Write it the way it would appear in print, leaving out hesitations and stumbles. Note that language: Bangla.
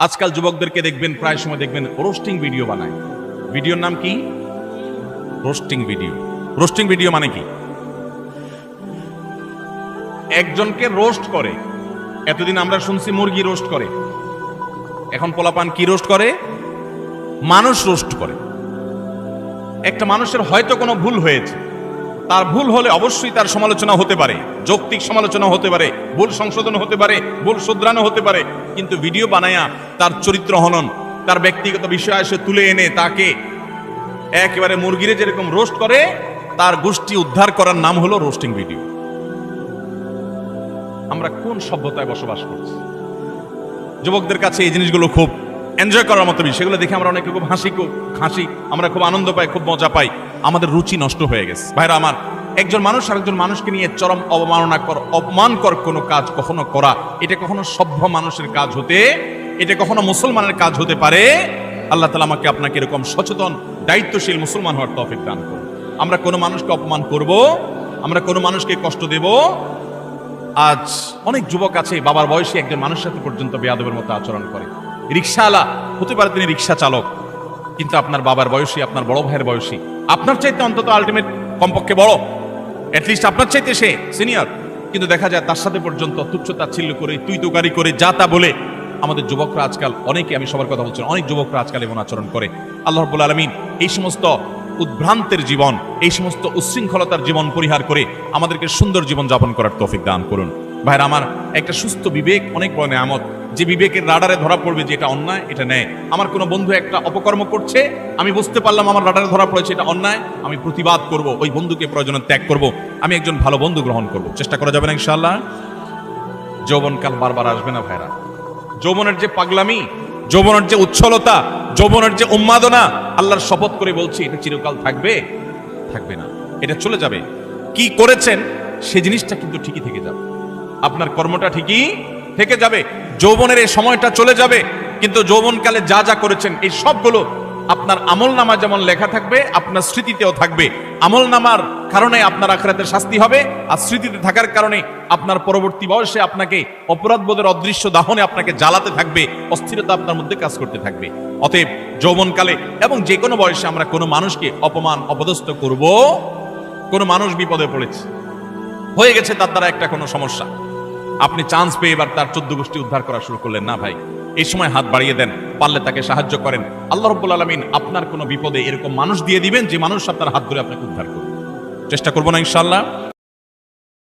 আজকাল যুবকদেরকে দেখবেন, প্রায় সময় দেখবেন রোস্টিং ভিডিও বানায়। ভিডিওর নাম কি? Roasting video. রোস্টিং ভিডিও মানে কি? একজনকে রোস্ট করে। এতদিন আমরা শুনছি মুরগি রোস্ট করে, এখন পোলাপান কি রোস্ট করে? মানুষ রোস্ট করে। একটা মানুষের হয়তো কোনো ভুল হয়েছে, তার ভুল হলে অবশ্যই তার সমালোচনা হতে পারে, যৌক্তিক সমালোচনা হতে পারে, ভুল সংশোধন হতে পারে, ভুল শুধরানো হতে পারে, কিন্তু ভিডিও বানায়া তার চরিত্র হনন, তার ব্যক্তিগত বিষয় এসে তুলে এনে তাকে একেবারে মুরগিরে যেরকম রোস্ট করে, তার গোষ্ঠী উদ্ধার করার নাম হলো রোস্টিং ভিডিও। আমরা কোন সভ্যতায় বসবাস করছি? যুবকদের কাছে এই জিনিসগুলো খুব এনজয় করার মতো বিষয়। সেগুলো দেখে আমরা অনেকে খুব হাসি, আমরা খুব আনন্দ পাই, খুব মজা পাই। আমাদের রুচি নষ্ট হয়ে গেছে। ভাইরা আমার, একজন মানুষ আরেকজন মানুষকে নিয়ে চরম অপমানকর কোনো কাজ কখনো করা, এটা কখনো সভ্য মানুষের কাজ এটা কখনো মুসলমানের কাজ হতে পারে? আল্লাহ তাআলা আমাকে আপনাকে এরকম সচেতন দায়িত্বশীল মুসলমান হওয়ার তৌফিক দান করুন। আমরা কোনো মানুষকে অপমান করব, আমরা কোনো মানুষকে কষ্ট দেব? আজ অনেক যুবক আছে বাবার বয়সী একজন মানুষের সাথে পর্যন্ত বেয়াদবের মতো আচরণ করে। রিকশাওয়ালা হতে পারে, তিনি রিকশা চালক, কিন্তু আপনার বাবার বয়সী, আপনার বড় ভাইয়ের বয়সী, আপনার চাইতে অন্তত আলটিমেট কমপক্ষে বড়, অ্যাটলিস্ট আপনার চাইতে সে সিনিয়র, কিন্তু দেখা যায় তার সাথে পর্যন্ত তুচ্ছ তাচ্ছিল্য করে, তুই তুকারি করে, যা তা বলে আমাদের যুবকরা আজকাল, অনেকে, আমি সবার কথা বলছি, অনেক যুবকরা আজকাল এমন আচরণ করে। আল্লাহ রাব্বুল আলামিন এই সমস্ত উদ্ভ্রান্তের জীবন, এই সমস্ত উচ্ছৃঙ্খলতার জীবন পরিহার করে আমাদেরকে সুন্দর জীবন যাপন করার তৌফিক দান করুন। ভাইরা আমার, একটা সুস্থ বিবেক অনেক বড় নেয়ামত, যে বিবেকের রাডারে ধরা পড়বে যে এটা অন্যায়, এটা ন্যায়। আমার কোনো বন্ধু একটা অপকর্ম করছে, আমি বুঝতে পারলাম আমার রাডারে ধরা পড়েছে এটা অন্যায়, আমি প্রতিবাদ করব, ওই বন্ধুকে প্রয়োজনে ত্যাগ করব, আমি একজন ভালো বন্ধু গ্রহণ করব। চেষ্টা করা যাবে না ইনশাআল্লাহ? যৌবনকাল বারবার আসবে না ভাইরা। যৌবনের যে পাগলামি, যৌবনের যে উচ্ছলতা, যৌবনের যে উন্মাদনা, আল্লাহর শপথ করে বলছি, এটা চিরকাল থাকবে? থাকবে না, এটা চলে যাবে। কি করেছেন সে জিনিসটা কিন্তু ঠিকই থেকে যাবে, আপনার কর্মটা ঠিকই থেকে যাবে। যৌবনের এই সময়টা চলে যাবে, কিন্তু যৌবনকালে যা যা করেছেন এই সবগুলো আপনার আমলনামা যেমন লেখা থাকবে, আপনার স্মৃতিতেও থাকবে। আমলনামার কারণে আপনার আখিরাতের শাস্তি হবে, আর স্মৃতিতে থাকার কারণে আপনার পরবর্তী বয়সে আপনাকে অপরাধবোধের অদৃশ্য দাহনে আপনাকে জ্বালাতে থাকবে, অস্থিরতা আপনার মধ্যে কাজ করতে থাকবে। অতএব যৌবনকালে এবং যে কোনো বয়সে আমরা কোনো মানুষকে অপমান অপদস্থ করব। কোনো মানুষ বিপদে পড়েছে, হয়ে গেছে তার দ্বারা একটা কোনো সমস্যা, আপনি চান্স পেয়ে এবার তার 14 গোষ্ঠী উদ্ধার করা শুরু করলেন না ভাই। এই সময় হাত বাড়িয়ে দেন, পারলে তাকে সাহায্য করেন। আল্লাহ রাব্বুল আলামিন আপনার কোনো বিপদে এরকম মানুষ দিয়ে দিবেন যে মানুষ আপনার হাত ধরে আপনাকে উদ্ধার করবে। চেষ্টা করবো না ইনশাআল্লাহ?